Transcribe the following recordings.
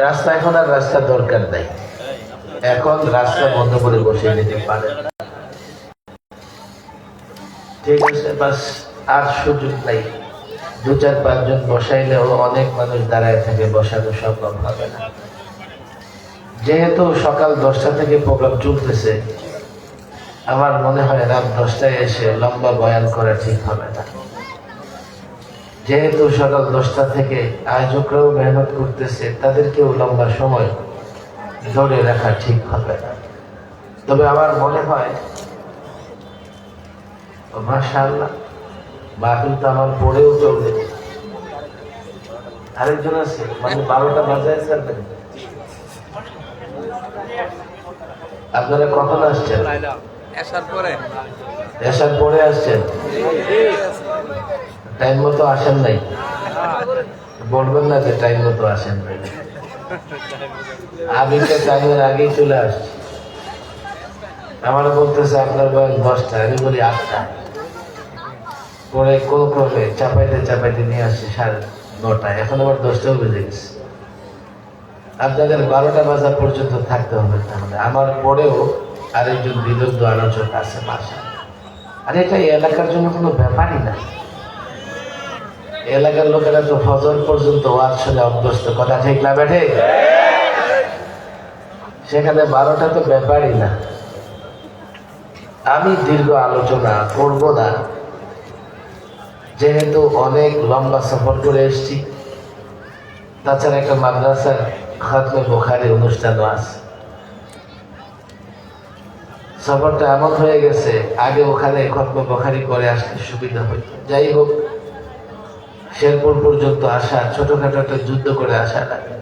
রাস্তা এখন আর রাস্তা দরকার নাই, এখন রাস্তা বন্ধ করে বসে নিতে পারে। ঠিক আছে, বাস আর সুযোগ নাই। 2-4-5 জন বসাইলেও অনেক মানুষ দাঁড়ায় থাকে, বসানো সম্ভব হবে না। যেহেতু সকাল 10টা থেকে প্রোগ্রাম চলতেছে, আমার মনে হয় রাত 10টায় এসে লম্বা বয়ান করা ঠিক হবে না। যেহেতু সকাল 10টা থেকে আয়োজকরাও মেহনত করতেছে, তাদেরকেও লম্বা সময় ধরে রাখা ঠিক হবে না। তবে আমার মনে হয় মাশাআল্লাহ মাহফিল তো আমার পরেও চলবে। আরেকজন আছে, মানে 12টা বাজায় ছাড়বেন। আপনারা কখন আসছেন? এসার পরে আসছেন, টাইম মতো আসেন নাই। বলবেন না যে টাইম মতো আসেন নাই, আমি তো টাইমের আগেই চলে আসছি। আমার বলতেছে আপনার বয়স 10টা, আমি বলি 8টা। পরে কোন ক্রমে চাপাইতে নিয়ে আসছি 9:30, এখন আবার 10টাও বেজে গেছে। আপনাদের 12টা বাজা পর্যন্ত থাকতে হবে। তাহলে আমার পরেও আরেকজন বিদগ্ধ আলোচক আছে বাসা। আর এটা এই এলাকার জন্য কোনো ব্যাপারই না। এলাকার লোকেরা তো ফজর পর্যন্ত ওয়াজ শুনে অভ্যস্ত, কথা ঠিক না বেঠে? সেখানে 12টা তো ব্যাপারই না। আমি দীর্ঘ আলোচনা করব না, যেহেতু অনেক লম্বা সফর করে এসছি। তাছাড়া একটা মাদ্রাসার খতমে বুখারী অনুষ্ঠানও আছে। সফরটা এমন হয়ে গেছে, আগে ওখানে খতমে বুখারী করে আসতে সুবিধা হইত। যাই হোক, শেরপুর পর্যন্ত আসা ছোটখাটো একটা যুদ্ধ করে আসা লাগে।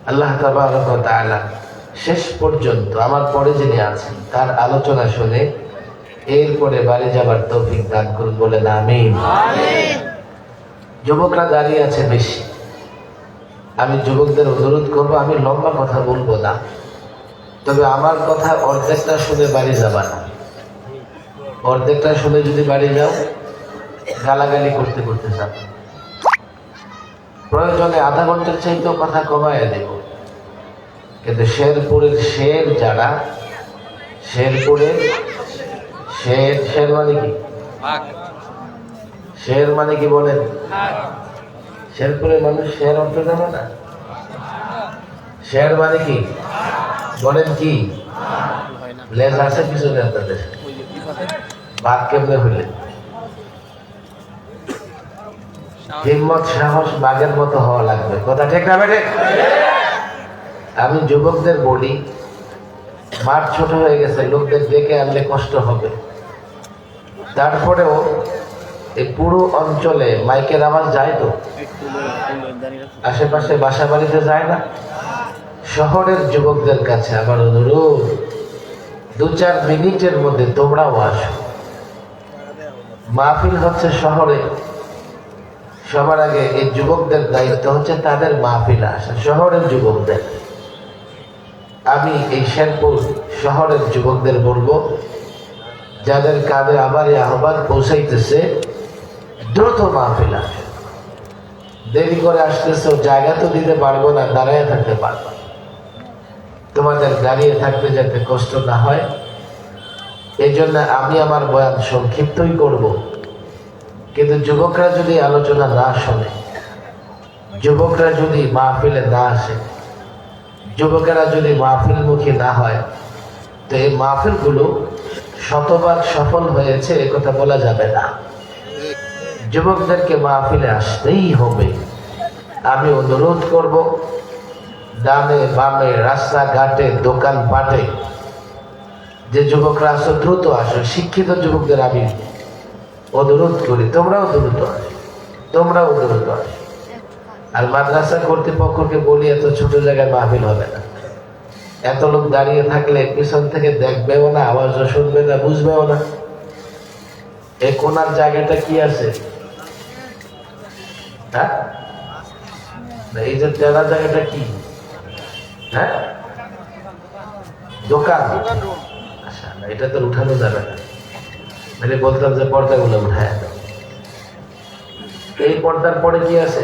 আল্লাহ তাবারক ওয়া তাআলা শেষ পর্যন্ত আমার পরে যিনি আছেন তার আলোচনা শুনে এরপরে বাড়ি যাবার তৌফিক দান করুন, বলেন আমিন। যুবকরা দাঁড়িয়ে আছে বেশি, আমি যুবকদের অনুরোধ করব, আমি লম্বা কথা বলবো না, তবে আমার কথা অর্ধেকটা শুনে বাড়ি যাবা না। অর্ধেকটা শুনে যদি বাড়ি যাও, গালাগালি করতে করতে যাবে। প্রয়োজনে আধা ঘন্টার চাইতেও কথা কমায় দেব। কিন্তু শেরপুরের শের যারা, শেরপুরের শের মানে কি? শের মানে কি বলেন? শেরপুরের মানুষ শের অর্থ জানে না। শের মানে কি বলেন? কি লেজ আছে পিছনে আপনাদের? বাঘ কেমনে হইলে? হিম্মত সাহস বাঘের মতো হওয়া লাগবে, কথা ঠিক না বেটে? আমি যুবকদের বলি, মাঠ ছোট হয়ে গেছে, লোকদের ডেকে আনলে কষ্ট হবে। তারপরেও এই পুরো অঞ্চলে মাইকের আওয়াজ যায় তো, আশেপাশে বাসা বাড়িতে যায় না? শহরের যুবকদের কাছে আমার অনুরোধ, 2-4 মিনিটের মধ্যে তোমরাও আসো। মাহফিল হচ্ছে শহরে, সবার আগে এই যুবকদের দায়িত্ব হচ্ছে তাদের মাহফিল আসা, শহরের যুবকদের। আমি এই শেরপুর শহরের যুবকদের বলবো, যাদের কাঁধে আবার এই আহ্বান পৌঁছাইতেছে, দ্রুত মাহফিল আসে। দেরি করে আসতেছে, জায়গা তো দিতে পারবো না, দাঁড়ায় থাকতে পারবো। তোমাদের দাঁড়িয়ে থাকতে যাতে কষ্ট না হয়, এই জন্য আমি আমার বয়ান সংক্ষিপ্তই করব। কিন্তু যুবকরা যদি আলোচনা না শোনে, যুবকরা যদি মাহফিলে না আসে, যুবকেরা যদি মাহফিলমুখী না হয়, তো এই মাহফিলগুলো শতবার সফল হয়েছে এ কথা বলা যাবে না। যুবকদেরকে মাহফিলে আসতেই হবে। আমি অনুরোধ করব, ডানে বামে রাস্তাঘাটে দোকান পাটে যে যুবকরা আসো, দ্রুত আসো। শিক্ষিত যুবকদের আমি অনুরোধ করি, তোমরাও দ্রুত আসো, তোমরাও দ্রুত আসো। আর মাদ্রাসা কর্তৃপক্ষকে বলি, এত ছোট জায়গায় মাহফিল হবে না। এত লোক দাঁড়িয়ে থাকলে পিছন থেকে দেখবেও না, আওয়াজও শুনবে না, বুঝবেও না। এই কোনার জায়গাটা কি আছে? হ্যাঁ, এই যে তেরা জায়গাটা কি? হ্যাঁ, দোকান। আচ্ছা, এটা তো উঠানো যাবে না। মানে বলতাম যে পর্দাগুলো উঠায় দাও। এই পর্দার পরে কি আছে?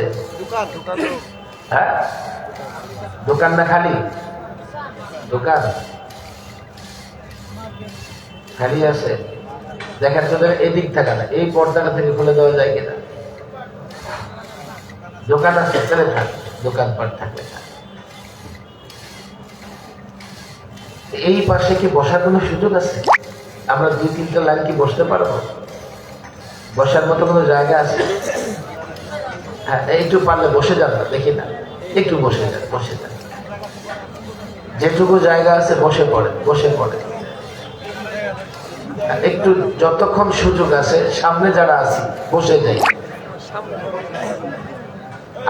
হ্যাঁ, দোকান না খালি? দোকান খালি আছে? দেখেন তো, এদিক থাকা না, এই পর্দাটা থেকে খুলে দেওয়া যায় কিনা? দোকান আছে তাহলে থাক, দোকানপাট থাকলে থাক। এই পাশে কি বসার কোনো সুযোগ আছে? আমরা 2-3টা লাইন কি বসতে পারবো? বসার মতো কোনো জায়গা আছে? হ্যাঁ, একটু পারলে বসে যান না, দেখি না, একটু বসে যান, বসে যান, যেটুকু জায়গা আছে বসে পড়ে, বসে পড়ে। একটু যতক্ষণ সুযোগ আছে, সামনে যারা আছি বসে যাই,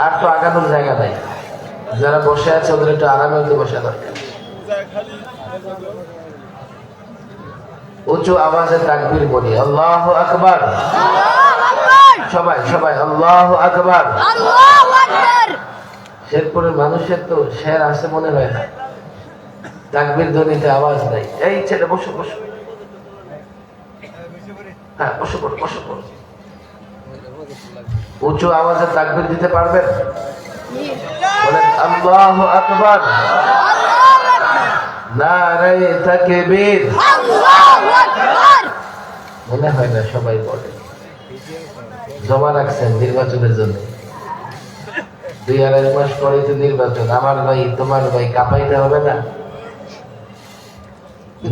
আর তো আগানোর জায়গা নাই। যারা বসে আছে ওদের একটু আরামে বসে দরকার। উঁচু আওয়াজে তাকবীর বলি, আল্লাহু আকবার। সবাই সবাই আল্লাহু আকবার। শেরপুরের মানুষের তো শের আছে মনে হয় না, তাকবীর ধ্বনিতে আওয়াজ নাই। এই ছেলে বসো বসো, হ্যাঁ বসো পড়ো, বসো পড়ো। উঁচু আওয়াজে তাকবীর দিতে পারবেন? বলেন আল্লাহু আকবার। নারে তাকবীর। মনে হয় না সবাই বলে। জমা রাখছেন নির্বাচনের জন্য, 2-2.5 মাস পরে তো নির্বাচন। আমার ভাই তোমার ভাই কাঁপাইতে হবে না?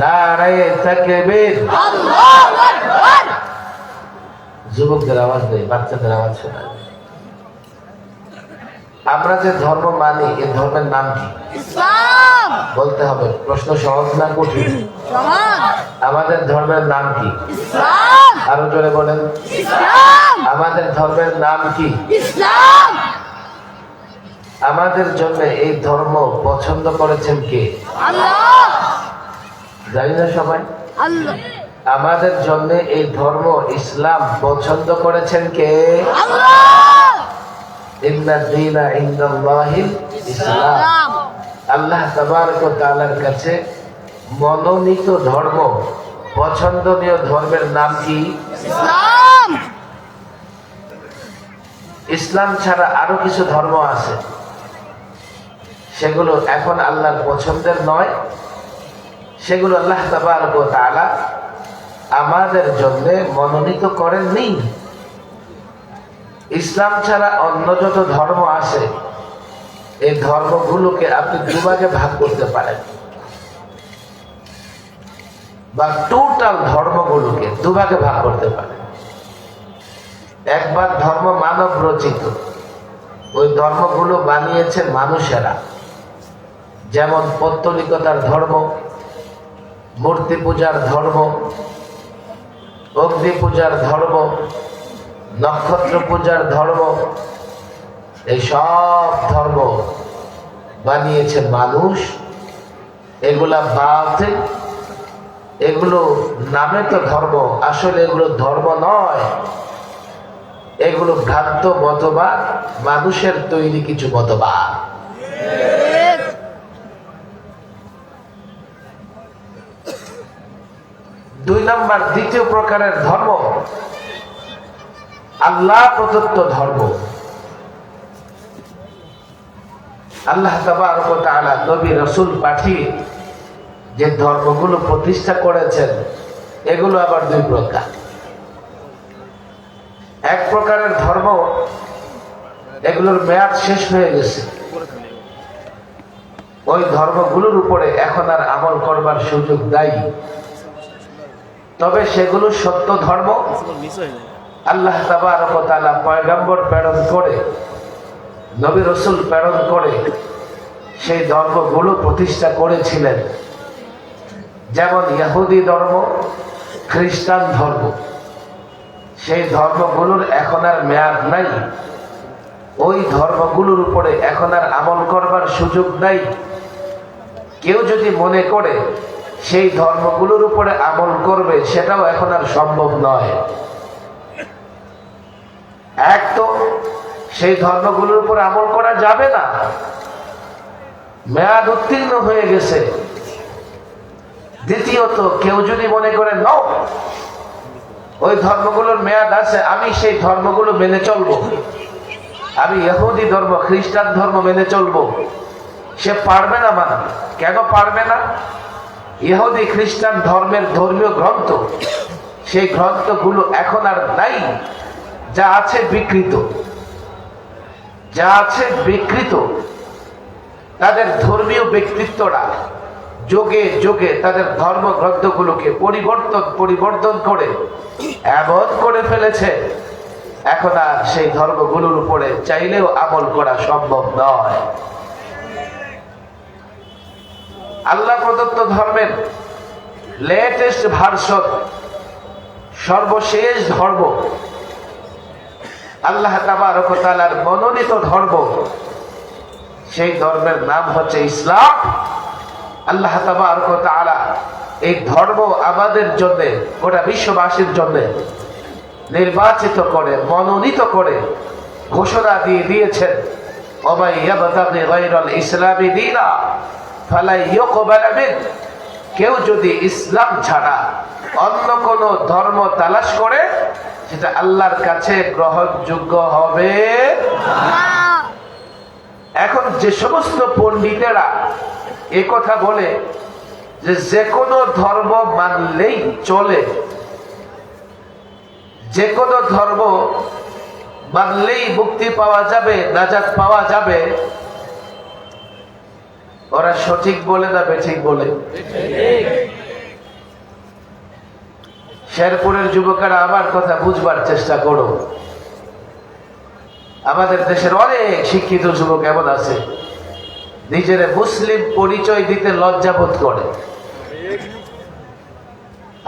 নারে তাকবীর। যুবকদের আওয়াজ নেই, বাচ্চাদের আওয়াজ শোনা। আমরা যে ধর্ম মানি, এই ধর্মের নাম কি? ইসলাম। বলতে হবে, প্রশ্ন সহজ না কঠিন? সহজ। আমাদের ধর্মের নাম কি? ইসলাম। আরো জোরে বলেন, ইসলাম। আমাদের ধর্মের নাম কি? ইসলাম। আমাদের জন্য এই ধর্ম পছন্দ করেছেন কে? আল্লাহ। জানি না সবাই? আল্লাহ। আমাদের জন্য এই ধর্ম ইসলাম পছন্দ করেছেন কে? আল্লাহ। ইন্নাদ দীনা ইনদাল্লাহিল ইসলাম। আল্লাহ তাবারক ওয়া তাআলার কাছে মনোনীত ধর্ম, পছন্দনীয় ধর্মের নাম কি? ইসলাম। ইসলাম ছাড়া আরো কিছু ধর্ম আছে, সেগুলো এখন আল্লাহর পছন্দের নয়। সেগুলো আল্লাহ তাবারক ওয়া তাআলা আমাদের জন্য মনোনীত করেননি। ইসলাম ছাড়া অন্য যত ধর্ম আছে, এই ধর্মগুলোকে আপনি দুভাগে ভাগ করতে পারেন, বা টোটাল ধর্মগুলোকে দুভাগে ভাগ করতে পারেন। এক ভাগ ধর্ম মানব রচিত, ওই ধর্মগুলো বানিয়েছে মানুষেরা, যেমন পৌত্তলিকতার ধর্ম, মূর্তি পূজার ধর্ম, অগ্নি পূজার ধর্ম, নক্ষত্র পূজার ধর্ম। এই সব ধর্ম বানিয়েছে মানুষ। এগুলা বাতিল, এগুলো নামে তো ধর্ম, আসলে এগুলো ধর্ম নয়। এগুলো ভ্রান্ত মতবাদ, মানুষের তৈরি কিছু মতবাদ। দুই নাম্বার, দ্বিতীয় প্রকারের ধর্ম আল্লাহ প্রদত্ত ধর্ম। আল্লাহ তাবারক ওয়া তাআলা নবী রাসূল পাঠিয়ে যে ধর্মগুলো প্রতিষ্ঠা করেছেন, এগুলো আবার দুই প্রকার। এক প্রকারের ধর্ম, এগুলোর মেয়াদ শেষ হয়ে গেছে, ওই ধর্মগুলোর উপরে এখন আর আমল করবার সুযোগ নাই। তবে সেগুলো সত্য ধর্ম। আল্লাহ তাবারক ওয়া তাআলা পয়গম্বর প্রেরণ করে, নবী রাসূল প্রেরণ করে সেই ধর্মগুলো প্রতিষ্ঠা করেছিলেন। যেমন ইহুদি ধর্ম, খ্রিস্টান ধর্ম, সেই ধর্মগুলোর এখন আর মেয়াদ নাই। ওই ধর্মগুলোর উপরে এখন আর আমল করবার সুযোগ নাই। কেউ যদি মনে করে সেই ধর্মগুলোর উপরে আমল করবে, সেটাও এখন আর সম্ভব নয়। এক তো সেই ধর্মগুলোর উপর আমল করা যাবে না, মেয়াদ উত্তীর্ণ হয়ে গেছে। দ্বিতীয়ত, কেউ যদি মনে করে নাও ওই ধর্মগুলোর মেয়াদ আছে, আমি সেই ধর্মগুলো মেনে চলবো, আমি ইহুদি ধর্ম, খ্রিস্টান ধর্ম মেনে চলবো, সে পারবে না মানতে। কেন পারবে না? ইহুদি খ্রিস্টান ধর্মের ধর্মীয় গ্রন্থ, সেই গ্রন্থগুলো এখন আর নাই। যা আছে বিকৃত, যা আছে বিকৃত। তাদের ধর্মীয় ব্যক্তিত্বরা যোগে যোগে তাদের ধর্মগ্রন্থগুলোকে পরিবর্তন করে এমন করে ফেলেছে, এখন আর সেই ধর্মগুলোর উপরে চাইলেও আমল করা সম্ভব নয়। আল্লাহ প্রদত্ত ধর্মের লেটেস্ট ভার্সন, সর্বশেষ ধর্ম, আল্লাহ তাবারক ওয়া তাআলার মনোনীত ধর্ম, সেই ধর্মের নাম হচ্ছে ইসলাম। আল্লাহ তাবারক ওয়া তাআলা এই ধর্ম আমাদের জন্য, গোটা বিশ্ববাসীর জন্য নির্বাচিত করে, মনোনীত করে ঘোষণা দিয়ে দিয়েছেন, ওয়া ইয়াবতাগি গায়রাল ইসলামি দীনা ফালা ইউকবালা মিনহু। কেউ যদি ইসলাম ছাড়া অন্য কোন ধর্ম তালাশ করে, সেটা আল্লাহর কাছে গ্রহণযোগ্য হবে না। এখন যে সমস্ত পণ্ডিতেরা এ কথা বলে যে কোনো ধর্ম মানলেই চলে, যে কোনো ধর্ম মানলেই মুক্তি পাওয়া যাবে, নাজাত পাওয়া যাবে, ওরা সঠিক বলে না বেঠিক বলে? শেরপুরের যুবকেরা আমার কথা বুঝবার চেষ্টা করো। আমাদের দেশের অনেক শিক্ষিত যুবক এমন আছে, নিজের মুসলিম পরিচয় দিতে লজ্জাবোধ করে,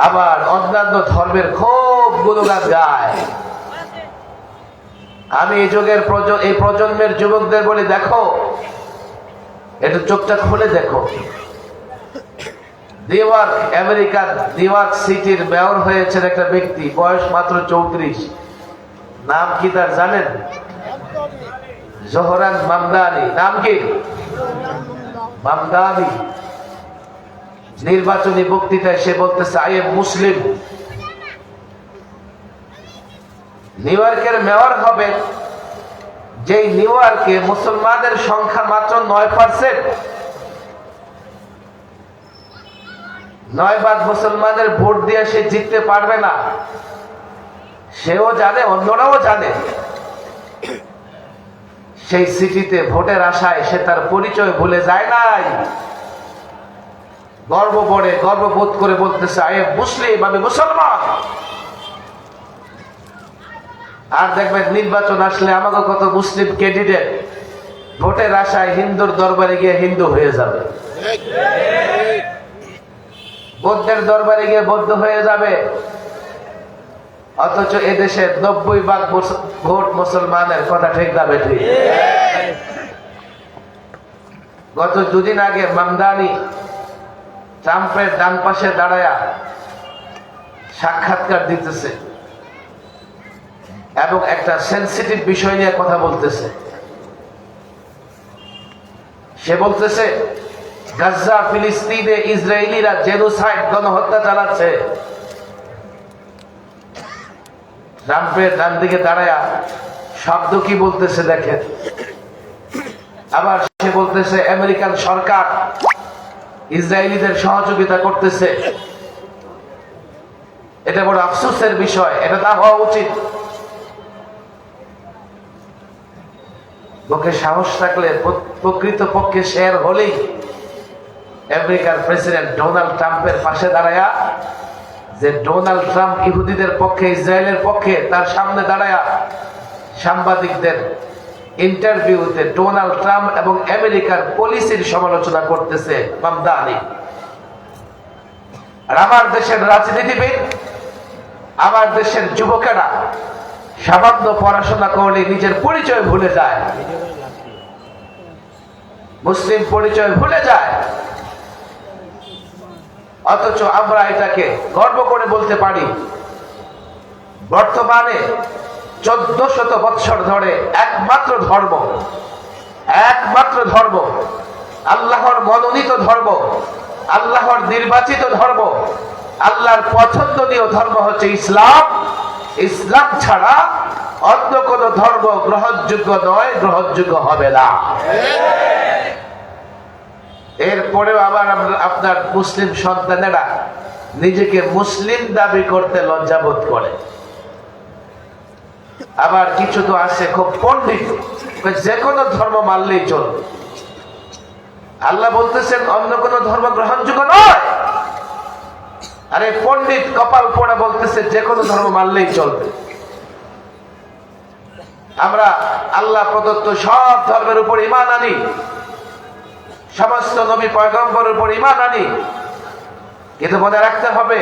আবার অন্যান্য ধর্মের খুব গুণগান গায়। আমি এই প্রজন্মের যুবকদের বলি, দেখো, একটু চোখটা খুলে দেখো। আমেরিকার নিউইয়র্ক সিটির মেয়র হয়েছেন একটা ব্যক্তি, বয়স মাত্র 34। নাম কি তার জানেন? জোহরান মামদানি। নাম কি? মামদানি। নির্বাচনী বক্তৃতায় সে বলতেছে, আই এম মুসলিম। নিউ ইয়র্কের মেয়র হবে, যেই নিউ ইয়র্কে মুসলমানদের সংখ্যা মাত্র 9%। 9 মুসলমানের ভোট দিয়ে সে জিততে পারবে না। সেও জানে, অন্যরাও জানে। সেই সিটিতে ভোটের আশায় সে তার পরিচয় ভুলে যায় নাই। গর্ববোধ করে বলতেছে, আই এম মুসলিম, আমি মুসলমান। আর দেখবেন নির্বাচন আসলে আমাকে কত মুসলিম ক্যান্ডিডেট ভোটের আশায় হিন্দুর দরবারে গিয়ে হিন্দু হয়ে যাবে, বৌদ্ধের দরবারে গিয়ে বৌদ্ধ হয়ে যাবে। অথচ এদেশে 90% ভোট মুসলমানের। কথা ঠিক না বেঠিক? গত দুদিন আগে মামদানি ট্রাম্পের ডান পাশে দাঁড়ায়া সাক্ষাৎকার দিতেছে এবং একটা সেনসিটিভ বিষয় নিয়ে কথা বলতেছে। সে বলতেছে, গাজা ফিলিস্তিনে ইসরায়েলিরা জেনোসাইড, গণহত্যা চালাচ্ছে। ট্রাম্পের ডান দিকে দাঁড়ায়া শব্দ কি বলতেছে দেখেন। আবার সে বলতেছে, আমেরিকান সরকার ইসরায়েলিদের সহযোগিতা করতেছে। এটা বড় আফসোসের বিষয়, এটা তা হওয়া উচিত। লোকে সাহস থাকলে প্রকৃত পক্ষে শেয়ার হলেই আমেরিকার প্রেসিডেন্ট ডোনাল্ড ট্রাম্পের পাশে দাঁড়ায়া, যে ডোনাল্ড ট্রাম্প ইহুদিদের পক্ষে, ইসরায়েলের পক্ষে, তার সামনে দাঁড়ায়া সাংবাদিকদের ইন্টারভিউতে ডোনাল্ড ট্রাম্প এবং আমেরিকার পলিসির সমালোচনা করতেছে মামদানি। আর আমার দেশের রাজনীতিবিদ, আমার দেশের যুবকেরা সামান্য পড়াশোনা করলে নিজের পরিচয় ভুলে যায়, মুসলিম পরিচয় ভুলে যায়। অথচ আমরা এটাকে গর্ব করে বলতে পারি, বর্তমানে 1400 বৎসর ধরে একমাত্র ধর্ম, আল্লাহর মনোনীত ধর্ম, আল্লাহর নির্বাচিত ধর্ম, আল্লাহর পছন্দনীয় ধর্ম হচ্ছে ইসলাম। ইসলাম ছাড়া অন্য কোন ধর্ম গ্রহণযোগ্য নয়, গ্রহণযোগ্য হবে না। এরপরেও আবার আপনার মুসলিম সন্তানেরা নিজেকে মুসলিম দাবি করতে লজ্জাবোধ করে। আবার কিছু তো আছে খুব পণ্ডিত, যে কোনো ধর্ম মানলেই চলবে। আল্লাহ বলতেছেন অন্য কোন ধর্ম গ্রহণযোগ্য নয়, আরে পণ্ডিত কপাল পোড়া বলতেছে যে কোনো ধর্ম মানলেই চলবে। আমরা আল্লাহ প্রদত্ত সব ধর্মের উপর ঈমান আনি, সমস্ত নবী পয়গম্বরের উপর ঈমান আনি, কিন্তু মনে রাখতে হবে,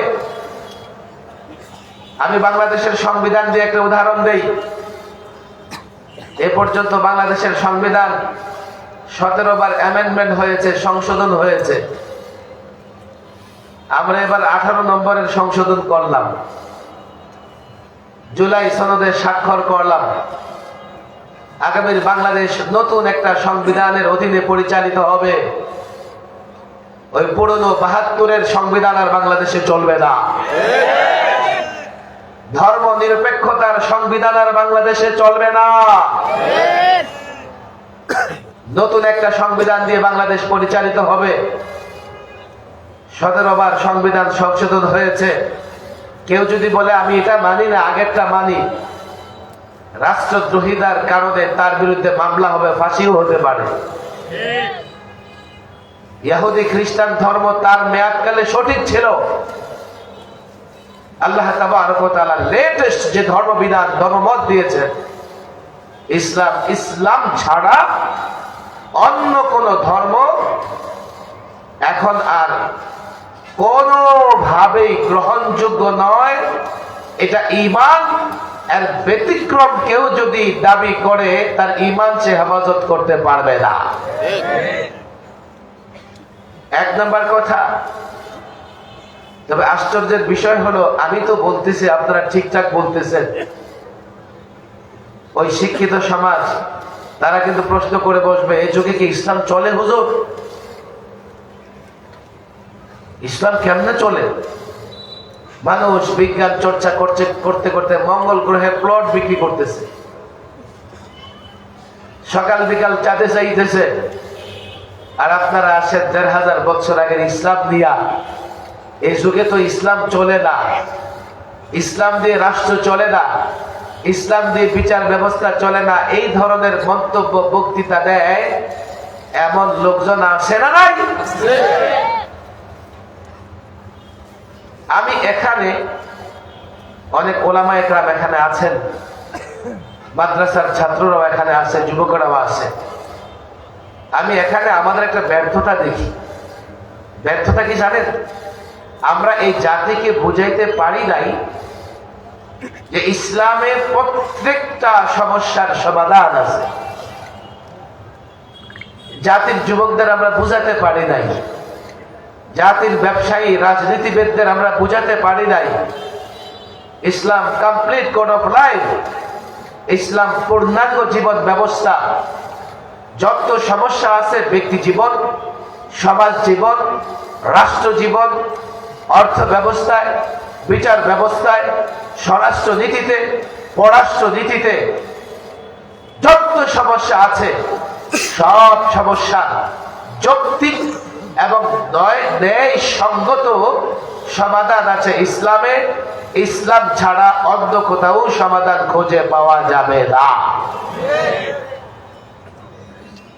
আমি বাংলাদেশের সংবিধান দিয়ে একটা উদাহরণ দেই। এ পর্যন্ত বাংলাদেশের সংবিধান 17 বার অ্যামেন্ডমেন্ট হয়েছে, সংশোধন হয়েছে। আমরা এবার 18 নম্বরের সংশোধন করলাম, জুলাই সনদে স্বাক্ষর করলাম। আগামীর বাংলাদেশ নতুন একটা সংবিধানের অধীনে পরিচালিত হবে। ওই পুরনো 72-এর সংবিধান আর বাংলাদেশে চলবে না। ধর্ম নিরপেক্ষতার সংবিধান আর বাংলাদেশে চলবে না। নতুন একটা সংবিধান দিয়ে বাংলাদেশ পরিচালিত হবে। 17 বার সংবিধান সংশোধন হয়েছে। কেউ যদি বলে আমি এটা মানি না, আগেরটা মানি, রাষ্ট্রদ্রোহিতার কারণে তার বিরুদ্ধে মামলা হবে, ফাঁসিও হতে পারে। ইহুদি খ্রিস্টান ধর্ম তার মেয়াদকালে সঠিক ছিল। আল্লাহ তাবারক ওয়া তাআলা লেটেস্ট যে ধর্মবিধান ধর্মমত দিয়েছে ইসলাম, ইসলাম ছাড়া অন্য কোন ধর্ম এখন আর কোনোভাবেই গ্রহণযোগ্য নয়। এটা ঈমান, এর ব্যতিক্রম কেউ যদি দাবি করে তার ঈমান সে হেফাজত করতে পারবে না। এক নম্বর কথা। তবে আশ্চর্যের বিষয় হলো, আমি তো বলতেছি, আপনারা ঠিকঠাক বলতেছেন, ওই শিক্ষিত সমাজ তারা কিন্তু প্রশ্ন করে বসবে, এই যুগে কি ইসলাম চলে হুজুর? ইসলাম কেমনে চলে? মানুষ বিজ্ঞান চর্চা করতে করতে মঙ্গল গ্রহে প্লট বিক্রি করতেছে, সকাল বিকাল চাঁদে যাইতেছে, আর আপনারা আসেন 1500 বছর আগের ইসলাম দিয়া। এই যুগে তো ইসলাম চলে না, ইসলাম দিয়ে রাষ্ট্র চলে না, ইসলাম দিয়ে বিচার ব্যবস্থা চলে না, এই ধরনের মন্তব্য বক্তৃতা দেয় এমন লোকজন আসে না নাই? আমি এখানে অনেক ওলামা একরাম এখানে আছেন, মাদ্রাসার ছাত্ররাও এখানে আছে, যুবকরাও আছে। আমি এখানে আমাদের একটা ব্যর্থতা দেখি। ব্যর্থতা কি জানেন? আমরা এই জাতিকে বুঝাইতে পারি নাই যে ইসলামের প্রত্যেকটা সমস্যার সমাধান আছে। জাতির যুবকদের আমরা বুঝাতে পারি নাই, জাতির ব্যবসায়ী রাজনীতিবিদদের আমরা বুঝাতে পারি নাই ইসলাম কমপ্লিট কোড অফ লাইফ, ইসলাম পূর্ণাঙ্গ জীবন ব্যবস্থা। যত সমস্যা আছে ব্যক্তি জীবন, সমাজ জীবন, রাষ্ট্র জীবন, অর্থ ব্যবস্থায়, বিচার ব্যবস্থায়, স্বরাষ্ট্র নীতিতে, পররাষ্ট্র নীতিতে যত সমস্যা আছে সব সমস্যা যৌক্তিক এবং ন্যায়সঙ্গত সমাধান আছে ইসলামে। ইসলাম ছাড়া অন্য কোথাও সমাধান খুঁজে পাওয়া যাবে না।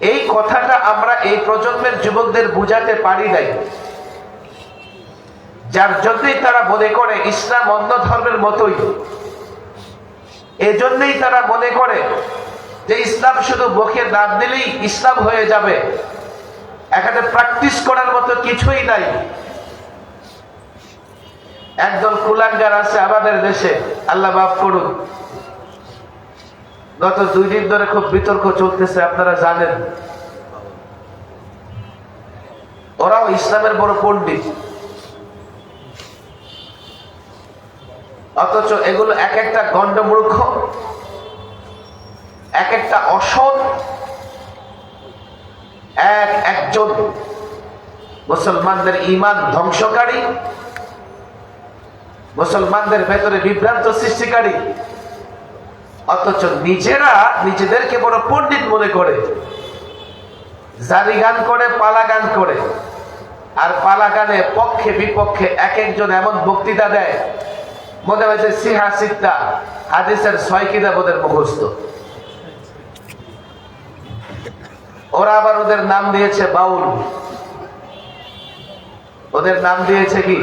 এই কথাটা আমরা এই প্রজন্মের যুবকদের বুঝাতে পারি নাই, যার জন্যই তারা মনে করে ইসলাম অন্য ধর্মের মতোই। এজন্যই তারা মনে করে যে ইসলাম শুধু মুখে নাম দিলেই ইসলাম হয়ে যাবে, এখানে প্র্যাকটিস করার মতো কিছুই নাই। একদল কুলাঙ্গার আছে আমাদের দেশে, আল্লাহ মাফ করুন। গত 2 দিন ধরে খুব বিতর্ক চলতেছে, আপনারা জানেন। ওরাও ইসলামের বড় পণ্ডিত, অথচ এগুলো এক একটা গণ্ডমূর্খ, এক একটা অসৎ, একজন মুসলমানদের ঈমান ধ্বংসকারী, মুসলমানদের ভেতরে বিভ্রান্ত সৃষ্টিকারী, অথচ নিজেরা নিজেদেরকে বড় পণ্ডিত মনে করে। জারি গান করে, পালা গান করে, আর পালা গানে পক্ষে বিপক্ষে এক একজন এমন বক্তৃতা দেয় মনে হয়েছে সিহা সিত্তা হাদিসের 6 কিতাব ওদের মুখস্থ। ওরা আবার ওদের নাম দিয়েছে বাউল। ওদের নাম দিয়েছে কি?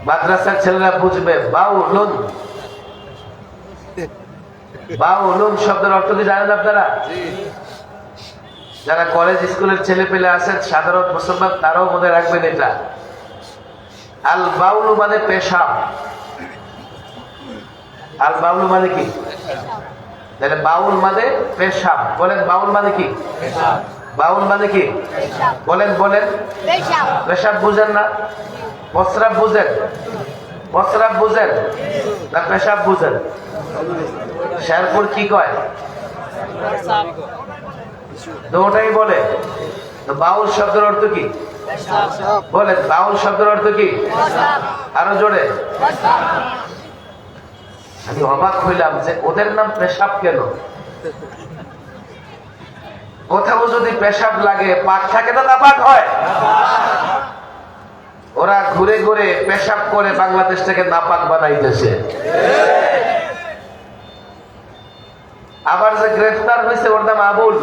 মাদ্রাসার ছেলেরা বুঝবে বাউলুন। বাউলুন শব্দের অর্থ কি জানেন আপনারা? যারা কলেজ স্কুলের ছেলে পেলে আছেন, সাধারণ মুসলমান, তারাও মনে রাখবেন এটা। আল বাউলু মানে পেশাব। আল বাউলু মানে কি? তাহলে বাউল মানে পেশাব। বলেন বাউল মানে কি? বাউল মানে কি? বলেন বলেন। পেশাব বুঝেন না? প্রস্রাব বুঝেন? প্রস্রাব বুঝেন না পেশাব বুঝেন? শেরপুর কি কয়? দুটাই বলে। তো বাউল শব্দের অর্থ কি? বলেন বাউল শব্দের অর্থ কি? আরো জোরে। আমি অবাক হইলাম যে ওদের নাম পেশাব কেন? কোথাও যদি পেশাব লাগে পাক থাকে না পাক হয়? ওরা ঘুরে ঘুরে পেশাব করে বাংলাদেশটাকে নাপাক বানাইতেছে। আবার যে গ্রেফতার হয়েছে ওর নাম আবুল।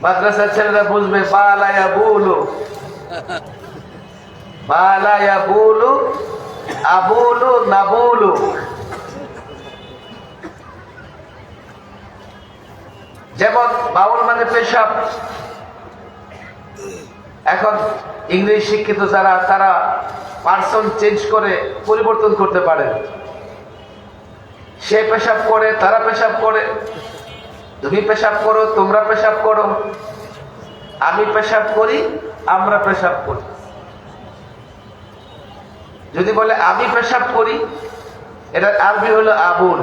মাদ্রাসার ছেলেরা বুঝবে বালায়া বুলু, বালায়া বুলু, আবুলু নাবুলু। যেমন বাউল মানে পেশাব। এখন ইংলিশ শিক্ষিত যারা, তারা পার্সন চেঞ্জ করে পরিবর্তন করতে পারে। সে পেশাব করে, তারা পেশাব করে, তুমি পেশাব করো, তোমরা পেশাব করো, আমি পেশাব করি, আমরা পেশাব করি। যদি বলে আমি পেশাব করি, এটা আরবি হলো আবুল।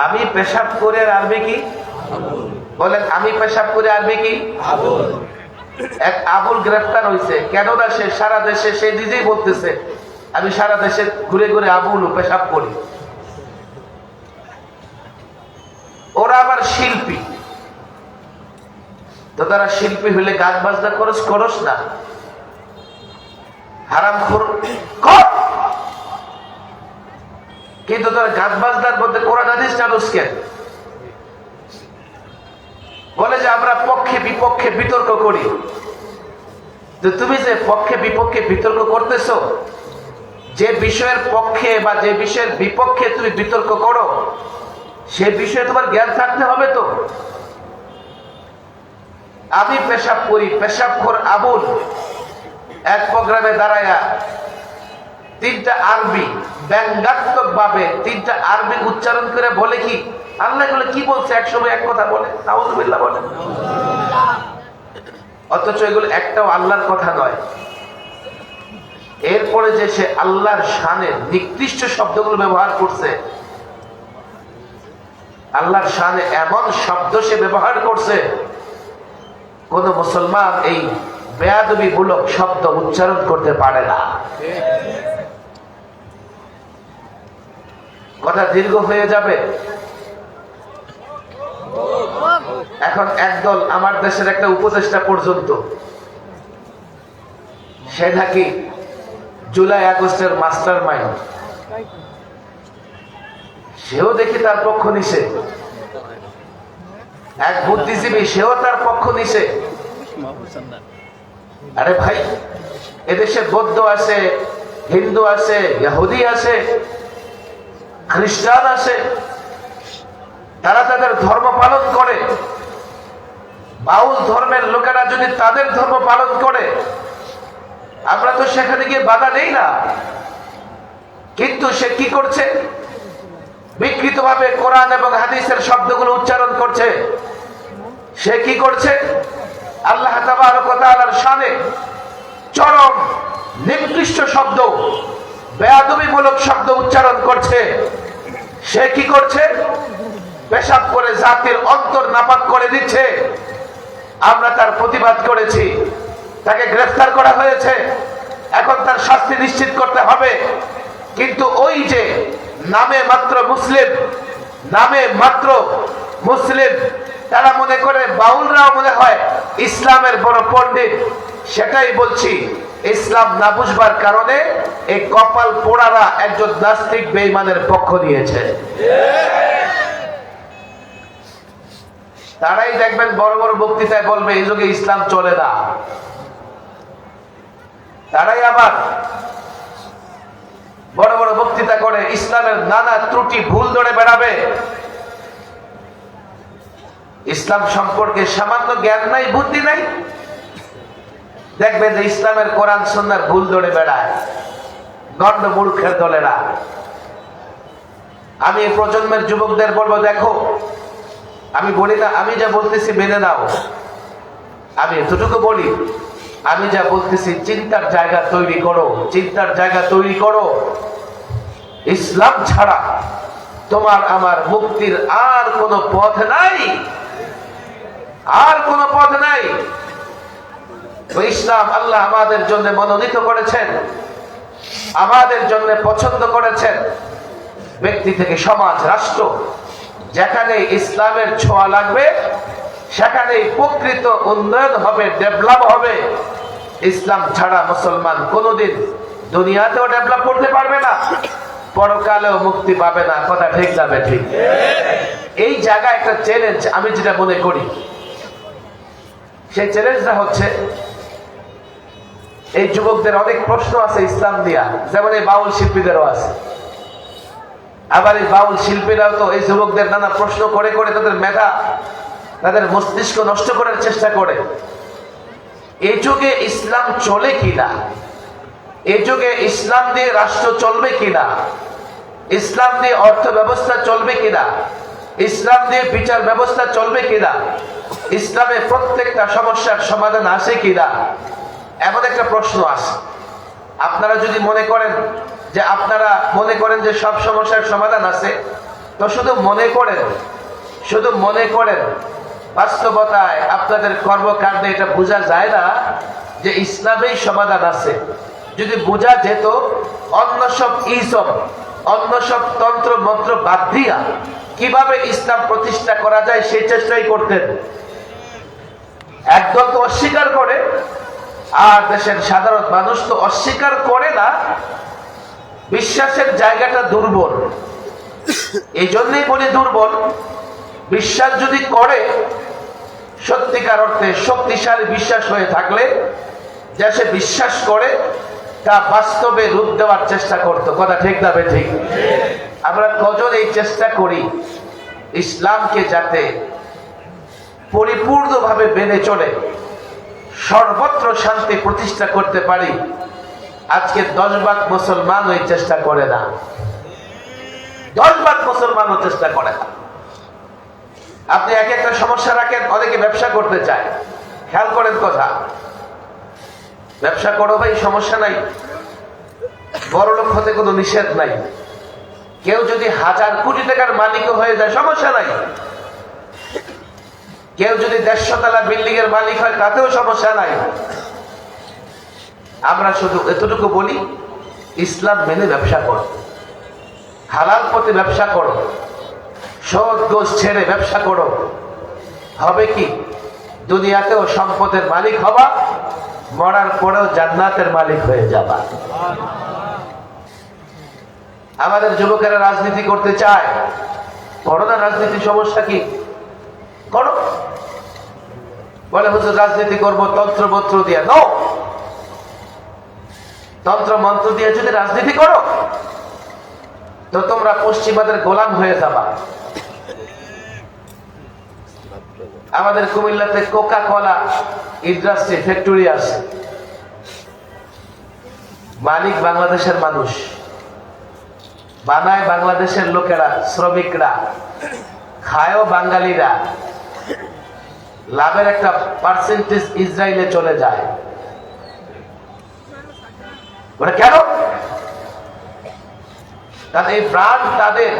আমি পেশাব করে আরবি কি? বলেন আমি পেশাব করে আরবি কি? এক আবুল গ্রেফতার হয়েছে। কেন না সে সারা দেশে, সে নিজেই বলতেছে আমি সারা দেশে ঘুরে ঘুরে আবুল পেশাব করি। ওরা আবার শিল্পী। তো তারা শিল্পী হলে গান বাজনা করস না, হারামখোর কর। কিন্তু তারা গান বাজনার মধ্যে কোরআন হাদিস জানোস কেন? বলে যে আমরা পক্ষে বিপক্ষে বিতর্ক করি। তো তুমি যে পক্ষে বিপক্ষে বিতর্ক করতেছো, যে বিষয়ের পক্ষে বা যে বিষয়ের বিপক্ষে তুমি বিতর্ক করো, সে বিষয়ে তোমার জ্ঞান থাকতে হবে। তো আমি পেশাব করি, পেশাবখোর আবুল এক প্রোগ্রামে দাঁড়ায়া 3টা আরবি ব্যঙ্গাত্মক ভাবে 3টা আরবি উচ্চারণ করে বলে কি আল্লাহ এগুলো কি বলছে, একসময় এক কথা বলে, নাউযুবিল্লাহ বলে। অথচ এগুলো একটাও আল্লাহর কথা নয়। এরপরে যে সে আল্লাহর শানে নিকৃষ্ট শব্দগুলো ব্যবহার করছে, আল্লাহর শানে এমন শব্দ সে ব্যবহার করছে, কোন মুসলমান এই বেয়াদবিমূলক শব্দ উচ্চারণ করতে পারে না। কথা দীর্ঘ হয়ে যাবে। এখন একদল আমার দেশের একটা উপদেষ্টা পর্যন্ত, সে নাকি জুলাই আগস্টের মাস্টার মাইন্ড, সেও দেখি তার পক্ষ নিছে। এক বুদ্ধিজীবী, সেও তার পক্ষ নিছে। আরে ভাই, এদেশে বৌদ্ধ আছে, হিন্দু আছে, ইহুদি আছে, খ্রিস্টান আছে, তারা তাদের ধর্ম পালন করে। বাউল ধর্মের লোকেরা যদি তাদের ধর্ম পালন করে, আমরা তো সেখানে গিয়ে বাধা দেই না। কিন্তু সে কি করছে? বিকৃতভাবে কোরআন এবং হাদিসের শব্দগুলো উচ্চারণ করছে। সে কি করছে? আল্লাহ তাবারক ওয়া তাআলার শানে চরম নিকৃষ্ট শব্দ, বেয়াদবিমূলক শব্দ উচ্চারণ করছে। সে কি করছে? পেশাব করে জাতির অন্তর নাপাক করে দিচ্ছে। আমরা তার প্রতিবাদ করেছি, তাকে গ্রেফতার করা হয়েছে, এখন তার শাস্তি নিশ্চিত করতে হবে। কিন্তু ওই যে নামে মাত্র মুসলিম, নামে মাত্র মুসলিম। তারা মনে করে, বাউলরাও মনে হয় ইসলামের বড় পণ্ডিত। সেটাই বলছি, ইসলাম না বুঝবার কারণে এই কপাল পোড়ারা একজন নাস্তিক বেঈমানের পক্ষ নিয়েছে। তারাই দেখবেন বড় বড় বক্তৃতায় বলবে এই যুগে ইসলাম চলে না। তারাই আবার বড় বড় বক্তৃতা করে ইসলামের নানা ত্রুটি ভুল ধরে বেড়াবে। ইসলাম সম্পর্কে সামান্য জ্ঞান নাই, বুদ্ধি নাই। দেখবেন যে ইসলামের কোরআন সুন্নাহর ভুল ধরে বেড়ায় গণ্ড মূর্খের দলেরা। আমি এই প্রজন্মের যুবকদের বলবো, দেখো, আমি বলি না আমি যা বলতেছি মেনে নাও, আমি এতটুকু বলি, আমি যা বলতেছি চিন্তার জায়গা তৈরি করো, চিন্তার জায়গা তৈরি করো। ইসলাম ছাড়া তোমার আমার মুক্তির আর কোনো পথ নাই, আর কোনো পথ নাই। ইসলাম আল্লাহ আমাদের জন্য মনোনীত করেছেন, আমাদের জন্য পছন্দ করেছেন। ব্যক্তি থেকে সমাজ, রাষ্ট্র, যেখানে ইসলামের ছোঁয়া লাগবে সেখানে প্রকৃত উন্নয়ন হবে, ডেভেলপ হবে। ইসলাম ছাড়া মুসলমান কোনোদিন দুনিয়াতেও ডেভেলপ করতে পারবে না, পরকালেও মুক্তি পাবে না। কথা ঠিক যাবে ঠিক। এই জায়গায় একটা চ্যালেঞ্জ আমি যেটা মনে করি, সেই চ্যালেঞ্জটা হচ্ছে এই যুবকদের অনেক প্রশ্ন আছে ইসলাম দিয়া, যেমন এই বাউল শিল্পীদেরও আছে। আবার এই বাউল শিল্পীরাও তো এই যুবকদের নানা প্রশ্ন করে করে তাদের মেধা, তাদের মস্তিষ্ক নষ্ট করার চেষ্টা করে। এই যুগে ইসলাম চলে কিনা, এই যুগে ইসলাম দিয়ে রাষ্ট্র চলবে কিনা, ইসলাম দিয়ে অর্থ ব্যবস্থা চলবে কিনা, ইসলাম দিয়ে বিচার ব্যবস্থা চলবে কিনা, ইসলামে প্রত্যেকটা সমস্যার সমাধান আছে কিনা, এমন একটা প্রশ্ন আছে। আপনারা যদি মনে করেন যে আপনারা মনে করেন যে সব সমস্যার সমাধান আছে, তো শুধু মনে করেন, শুধু মনে করেন। বাস্তবতায় আপনাদের কর্মকাণ্ডে এটা বোঝা যায় না যে ইসলামেই সমাধান আছে। যদি বোঝা যেত, অন্য সব ইসম, অন্য সব তন্ত্র মন্ত্র বাদ দিয়া কিভাবে ইসলাম প্রতিষ্ঠা করা যায় সেই চেষ্টাই করতেন। একদল তো অস্বীকার করে, আর দেশের সাধারণ মানুষ তো অস্বীকার করে না। বিশ্বাসের জায়গাটা দুর্বল, এই জন্যই বলি দুর্বল। বিশ্বাস যদি করে, সত্যিকার অর্থে শক্তিশালী বিশ্বাস হয়ে থাকলে দেশে বিশ্বাস করে তা বাস্তবে রূপ দেওয়ার চেষ্টা করতো। কথা ঠিক না ঠিক? আমরা কজন এই চেষ্টা করি ইসলামকে যাতে পরিপূর্ণভাবে মেনে চলে সর্বত্র শান্তি প্রতিষ্ঠা করতে পারি। আজকে 10 ভাগ মুসলমান ওই চেষ্টা করে না, 10 ভাগ মুসলমানও চেষ্টা করে না। আপনি এক একটা সমস্যা রাখেন, অনেকে ব্যবসা করতে চায়, খেয়াল করেন কথা। ব্যবসা করো ভাই, সমস্যা নাই, বড়লোক হতে কোনো নিষেধ নাই। কেউ যদি 1000 কোটি টাকার মালিকও হয়ে যায় সমস্যা নাই। কেউ যদি 150 তলা বিল্ডিং এর মালিক হয় তাতেও সমস্যা নাই। আমরা শুধু এতটুকু বলি, ইসলাম মেনে ব্যবসা করো, হালাল পথে ব্যবসা করো, সৎ দোষ ছেড়ে ব্যবসা করো। হবে কি, দুনিয়াতেও সম্পদের মালিক হবা, মরার পরেও জান্নাতের মালিক হয়ে যাবা। আমাদের যুবকেরা রাজনীতি করতে চায়, করো না রাজনীতি, সমস্যা কি? করো। বলে হুজুর রাজনীতি করবো তন্ত্র মন্ত্র দিয়ে। নো, তন্ত্র মন্ত্র দিয়ে যদি রাজনীতি করো তো তোমরা পশ্চিমাদের গোলাম হয়ে যাবা। আমাদের কুমিল্লাতে কোকা কোলা ইন্ডাস্ট্রি ফ্যাক্টরি আছে, মালিক বাংলাদেশের মানুষ, বানায় বাংলাদেশের লোকেরা, শ্রমিকরা, খায়ও বাঙালিরা, লাভের একটা পার্সেন্টেজ ইসরায়েলে চলে যায়। ওরা কেন? কারণ এই ব্র্যান্ড তাদের,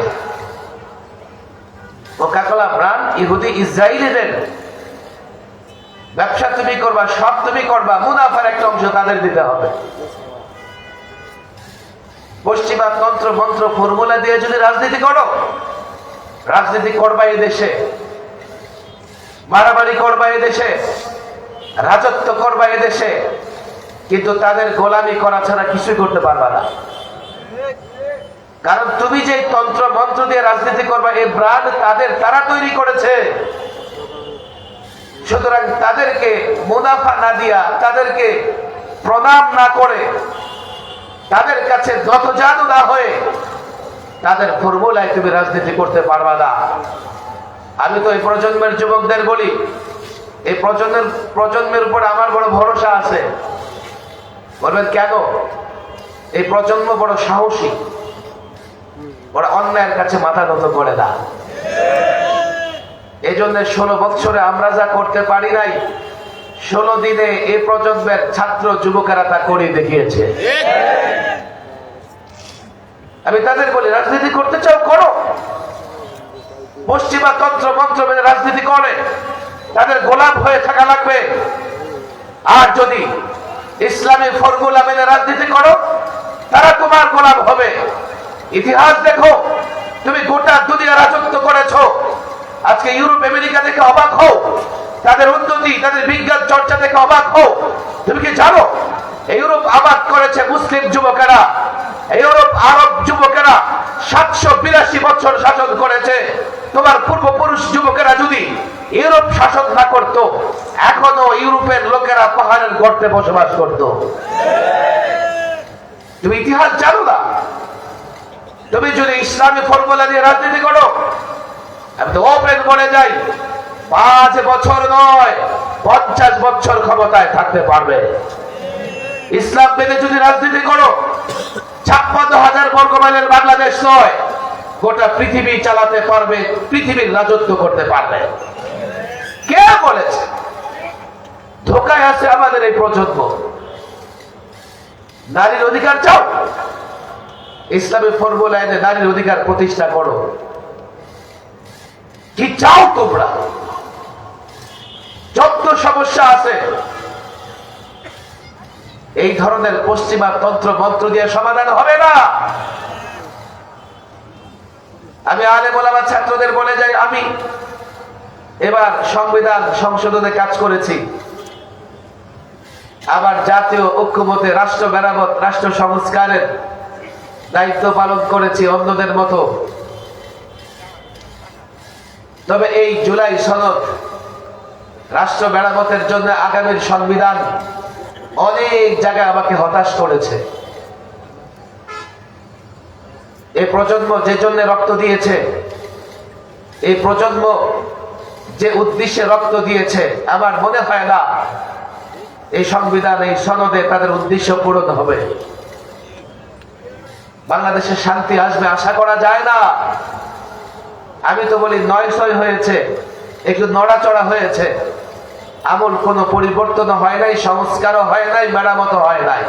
কোকা কোলা ব্র্যান্ড ইহুদি ইসরায়েলিদের। ব্যবসা তুমি করবা, সব তুমি করবা, মুনাফার একটা অংশ তাদের দিতে হবে। পশ্চিমা তন্ত্র মন্ত্র ফর্মুলা দিয়ে যদি রাজনীতি করো, রাজনীতি করবা এই দেশে, মারামারি করবা এই দেশে, রাজত্ব করবা এই দেশে, কিন্তু তাদের গোলামি করা ছাড়া কিছুই করতে পারবা না। কারণ তুমি যে তন্ত্র মন্ত্র দিয়ে রাজনীতি করবা, এই ব্রান্ড তারা তৈরি করেছে। সুতরাং তাদেরকে মুনাফা না দিয়া, তাদেরকে প্রণাম না করে, তাদের কাছে যতজানু না হয়ে তাদের ফর্মুলায় তুমি রাজনীতি করতে পারবা না। আমি তো এই প্রজন্মের যুবকদের বলি, এই প্রজন্মের উপর আমার বড় ভরসা আছে। বলবেন কেন? এই প্রজন্ম বড় সাহসী, ওরা অন্যায়ের কাছে মাথা নত করে না। এই জন্য 16 বছরে আমরা যা করতে পারি নাই, 16 দিনে এই প্রজন্মের ছাত্র যুবকেরা তা করে দেখিয়েছে। আমি তাদের বলি, রাজনীতি করতে চাও করো, পশ্চিমা তন্ত্র মন্ত্র মেনে রাজনীতি করে তাদের গোলাম হয়ে থাকা লাগবে। আর যদি ইসলামী ফর্মুলা মেনে রাজনীতি করো, তারা তোমার গোলাম হবে। ইতিহাস দেখো, তুমি গোটা দুনিয়া রাজত্ব করেছো। আজকে ইউরোপ আমেরিকা দেখে অবাক হও, তাদের উন্নতি, তাদের বিজ্ঞান চর্চা দেখে অবাক হও। তুমি কি জানো ইউরোপ আবাদ করেছে মুসলিম যুবকেরা? ইউরোপ আরব যুবকেরা 782 বছর শাসন করেছে। তোমার পূর্বপুরুষ যুবকেরা যদি ইউরোপ শাসন না করত, এখনো ইউরোপের লোকেরা পাহাড়ের গর্তে বসবাস করত। তুমি ইতিহাস জানো না? তুমি যদি ইসলামী ফর্মুলা দিয়ে রাজনীতি করো, আমি তো ওপেন বলে যাই, 5 বছর নয় 50 বছর ক্ষমতায় থাকতে পারবে। ইসলাম মেনে যদি রাজনীতি করো, 56,000 বর্গ মাইলের বাংলাদেশ নয়, গোটা পৃথিবী চালাতে পারবে, পৃথিবীর রাজত্ব করতে পারবে। কে বলেছে? ধোকায় আছে আমাদের এই প্রজন্ম। নারীর অধিকার চাও, ইসলামী ফর্মুলা এনে নারীর অধিকার প্রতিষ্ঠা করো। কি চাও তোমরা? যত সমস্যা আছে এই ধরনের পশ্চিমা তন্ত্র মন্ত্র দিয়ে সমাধান হবে না। আমি আলেম ওলামা ছাত্রদের বলে যাই, আমি এবার সংবিধান সংশোধনে কাজ করেছি, আবার জাতীয় ঐক্যমতে রাষ্ট্র মেরামত, রাষ্ট্র সংস্কারের দায়িত্ব পালন করেছি অন্যদের মতো। তবে এই জুলাই সনদ রাষ্ট্র মেরামতের জন্য আগামীর সংবিধান অনেক জায়গায় আমাকে হতাশ করেছে। এই প্রজন্ম যে জন্য রক্ত দিয়েছে, এই প্রজন্ম যে উদ্দেশ্যে রক্ত দিয়েছে, আমার মনে হয় না এই সংবিধান, এই সনদে তাদের উদ্দেশ্য পূরণ হবে। বাংলাদেশে শান্তি আসবে আশা করা যায় না। আমি তো বলি 9-6 হয়েছে, একটু নড়াচড়া হয়েছে, আমল কোনো পরিবর্তন হয় নাই, সংস্কারও হয় নাই, মেরামত হয় নাই।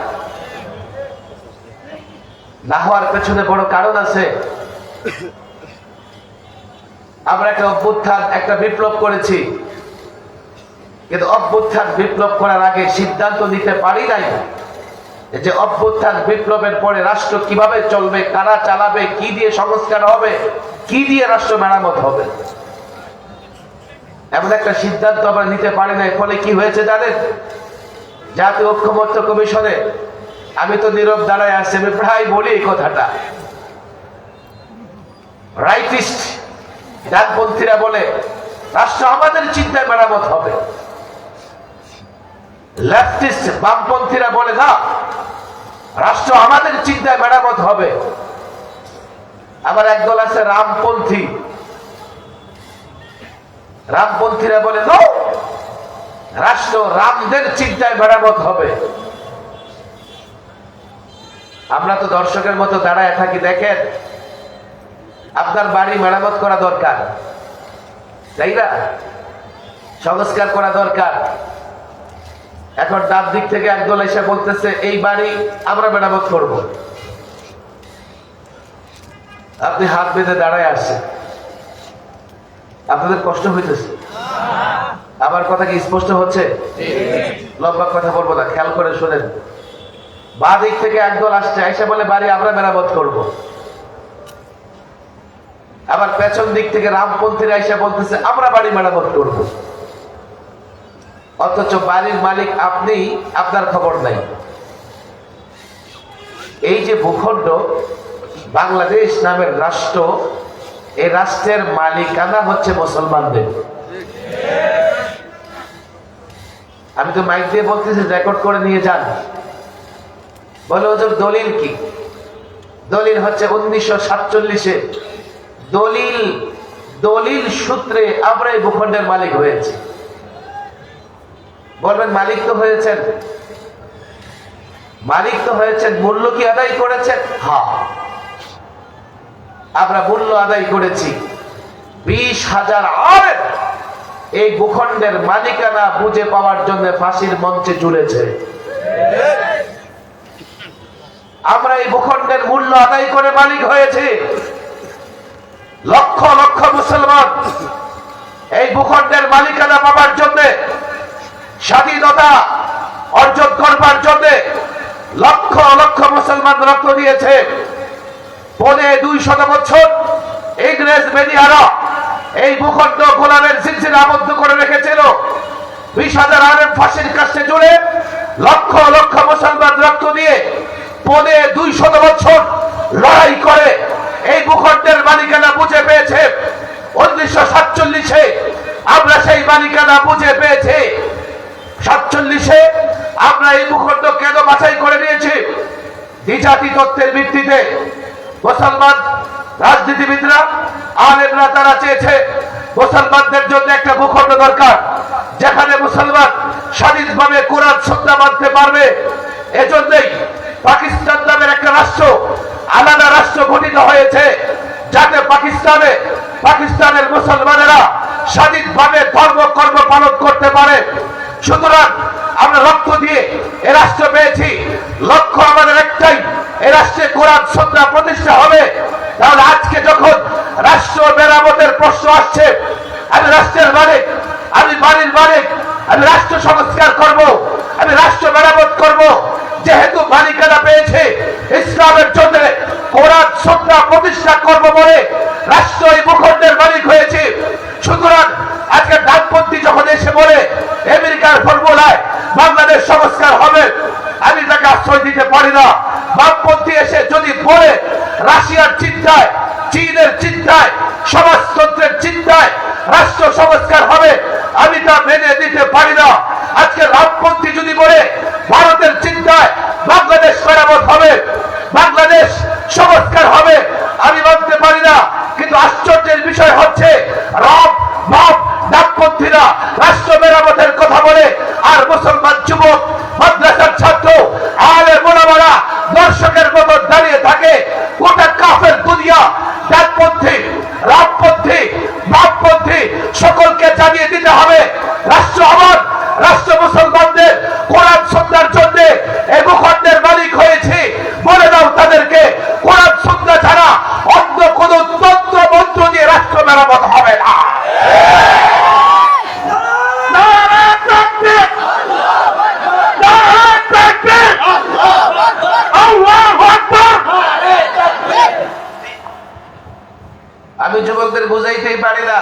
না হওয়ার পেছনে বড় কারণ আছে। আমরা একটা অভ্যুত্থান, একটা বিপ্লব করেছি, কিন্তু অভ্যুত্থান বিপ্লব করার আগে সিদ্ধান্ত নিতে পারি নাই যে অভ্যুত্থান বিপ্লবের পরে রাষ্ট্র কিভাবে চলবে, কারা চালাবে, কি দিয়ে সংস্কার হবে, কি দিয়ে রাষ্ট্র মেরামত হবে। এমন একটা সিদ্ধান্ত আমরা নিতে পারি নাই। ফলে কি হয়েছে জানেন? জাতীয় ঐক্যমত্য কমিশনে আমি তো নীরব দাঁড়ায় আসছি, আমি প্রায় বলি এই কথাটা। রাইটিস্ট ডানপন্থীরা বলে রাষ্ট্র আমাদের চিন্তায় মেরামত হবে, লেফটিস্ট বামপন্থীরা বলে না, রাষ্ট্র আমাদের চিন্তায় মেরামত হবে। আবার একদল আছে রামপন্থী, রামপন্থীরা বলে নো, রাষ্ট্র রামদের চিন্তায় মেরামত হবে। আমরা তো দর্শকের মতো দাঁড়ায় থাকি। দেখেন, আপনার বাড়ি মেরামত করা দরকার, তাই না? সংস্কার করা দরকার। এখন ডান দিক থেকে একদল এসে বলতেছে এই বাড়ি আমরা মেরামত করব। আপনি হাত বেঁধে দাঁড়ায় আসছেন, আপনাদের কষ্ট হইতেছে? আমার কথা কি স্পষ্ট হচ্ছে? লম্বা কথা বলবো না, খেয়াল করে শোনেন। বা দিক থেকে একদল আসছে, আইসা বলে বাড়ি আমরা মেরামত করব। আবার পেছন দিক থেকে রামপন্থীরা আইসা বলতেছে আমরা বাড়ি মেরামত করব। অথচ বাড়ির মালিক আপনি, আপনার খবর নাই। এই যে ভূখণ্ড বাংলাদেশ নামের রাষ্ট্র, এই রাষ্ট্রের মালিকানা হচ্ছে মুসলমানদের। আমি তো মাইক দিয়ে বলতেছি, রেকর্ড করে নিয়ে যান। বলে হুজুর দলিল কি? দলিল হচ্ছে 1947-এ দলিল সূত্রে আমরা এই ভূখণ্ডের মালিক হয়েছে। বলবেন মালিক তো হয়েছেন, মূল্য কি আদায় করেছেন? হ্যাঁ, আমরা মূল্য আদায় করেছি। 20,000 আলেম এই ভূখণ্ডের মালিকানা বুঝে পাওয়ার জন্য ফাঁসির মঞ্চে ঝুলেছে। আমরা এই ভূখণ্ডের মূল্য আদায় করে মালিক হয়েছে। লক্ষ লক্ষ মুসলমান এই ভূখণ্ডের মালিকানা পাওয়ার জন্য, স্বাধীনতা অর্জন করবার জন্য লক্ষ লক্ষ মুসলমান রক্ত দিয়েছে। 250 বছর ইংরেজ মেদিয়ারা এই ভূখণ্ড গোলামের জিনজিরে আবদ্ধ করে রেখেছিল। 20,000 আলেম ফাঁসির কাছে জুড়ে লক্ষ লক্ষ মুসলমান রক্ত দিয়ে 250 বছর লড়াই করে এই ভূখণ্ডের মালিকানা বুঝে পেয়েছে। 1947-এ আমরা সেই মালিকানা বুঝে পেয়েছি। 47-এ আমরা এই ভূখণ্ড কেন বাছাই করে নিয়েছি? দ্বিজাতি তত্ত্বের ভিত্তিতে মুসলমান রাজনীতিবিদরা, আলেমরা তারা চেয়েছে মুসলমানদের জন্য একটা ভূখণ্ড দরকার, যেখানে মুসলমান স্বাধীনভাবে কোরআন সুন্নাহ মানতে পারবে। এজন্যই পাকিস্তান নামের একটা রাষ্ট্র, আলাদা রাষ্ট্র গঠিত হয়েছে, যাতে পাকিস্তানের মুসলমানেরা স্বাধীনভাবে ধর্মকর্ম পালন করতে পারে। সুতরাং আমরা রক্ত দিয়ে এ রাষ্ট্র পেয়েছি। লক্ষ্য আমাদের একটাই, এ রাষ্ট্রে কোরআন সুন্নাহ প্রতিষ্ঠা হবে। তাহলে আজকে যখন রাষ্ট্র মেরামতের প্রশ্ন আসছে, আমি রাষ্ট্রের মালিক, আমি বাড়ির মালিক, আমি রাষ্ট্র সংস্কার করব, আমি রাষ্ট্র মেরামত করব। যেহেতু মালিকানা পেয়েছে, ইসলামের জন্য কোরআন সুন্নাহ প্রতিষ্ঠা করব বলে রাষ্ট্র এই ভূখণ্ডের মালিক হয়েছে। সুতরাং আজকে ডানপন্থী যখন এসে বলে আমেরিকার ফর্মুলায় বাংলাদেশ সংস্কার হবে, আমি তাকে আশ্রয় দিতে পারি না। বামপন্থী এসে যদি বলে রাশিয়ার চিন্তায়, চীনের চিন্তায়, সমাজতন্ত্রের চিন্তায় রাষ্ট্র সংস্কার হবে, আমি তা মেনে দিতে পারি না। আজকে রামপন্থী যদি বলে ভারতের চিন্তায় বাংলাদেশ মেরামত হবে, বাংলাদেশ সংস্কার হবে, আমি মানতে পারি না। কিন্তু আশ্চর্যের বিষয় হচ্ছে ডানপন্থীরা রাষ্ট্র মেরামতের কথা বলে, আর মুসলমান যুবক, মাদ্রাসার ছাত্র, আলেম ওলামারা দর্শকের মতো দাঁড়িয়ে থাকে। গোটা কাফের দুনিয়া ডানপন্থী, রামপন্থী, বামপন্থী সকলকে জানিয়ে দিতে হবে রাষ্ট্র আমার, রাষ্ট্র মুসলমানদের কোরআন সুন্নাহর জন্য এই ভূখণ্ডের মালিক হয়েছে। বলে দাও তাদেরকে, কোরআন সুন্নাহ ছাড়া অন্য কোন তন্ত্র মন্ত্র দিয়ে রাষ্ট্র মেরামত হবে না। আমি যুবকদের বুঝাইতেই পারি না।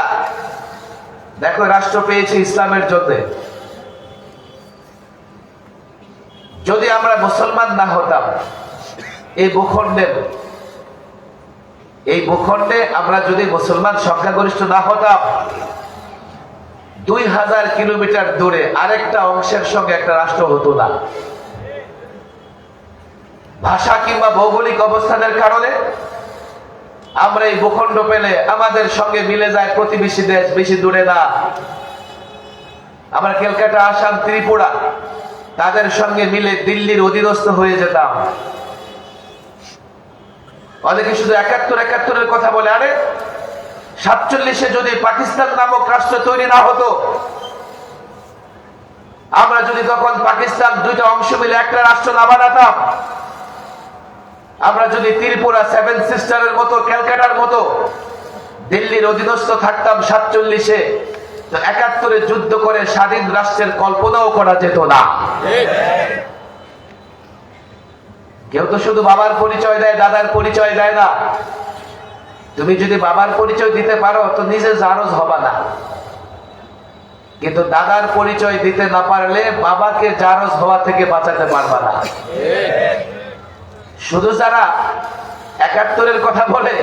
দেখো, রাষ্ট্র পেয়েছে ইসলামের জন্য। যদি আমরা মুসলমান না হতাম, এই ভূখণ্ডে আমরা যদি মুসলমান সংখ্যাগরিষ্ঠ না হতাম, 2000 কিলোমিটার দূরে আরেকটা অংশের সঙ্গে একটা রাষ্ট্র হতো না। ভাষা কিংবা ভৌগোলিক অবস্থানের কারণে আমরা এই ভূখণ্ড পেলে আমাদের সঙ্গে মিলে যায় প্রতিবেশী দেশ, বেশি দূরে না। আমরা ক্যালকাটা, আসাম, ত্রিপুরা তাদের সঙ্গে মিলে দিল্লির অধীনস্থ হয়ে যেতাম। অনেকে শুধু 71-71-এর কথা বলে। আরে 47-এ যদি পাকিস্তান নামক রাষ্ট্র তৈরি না হতো, আমরা যদি তখন পাকিস্তান দুইটা অংশ মিলে একটা রাষ্ট্র না বানাতাম, আমরা যদি ত্রিপুরা, 7 সিস্টারের মতো, ক্যালকাটার মতো দিল্লির অধীনস্থ থাকতাম 47-এ, তো 71-এ যুদ্ধ করে স্বাধীন রাষ্ট্রের কল্পনাও করা যেত না। কেউ তো শুধু বাবার পরিচয় দেয়, দাদার পরিচয় দেয় না। তুমি যদি বাবার পরিচয় দিতে পারো তো নিজে জারজ হবা না, কিন্তু দাদার পরিচয় দিতে না পারলে বাবাকে জারজ হওয়া থেকে বাঁচাতে পারবা না। শুধু যারা ৭১-এর কথা বলে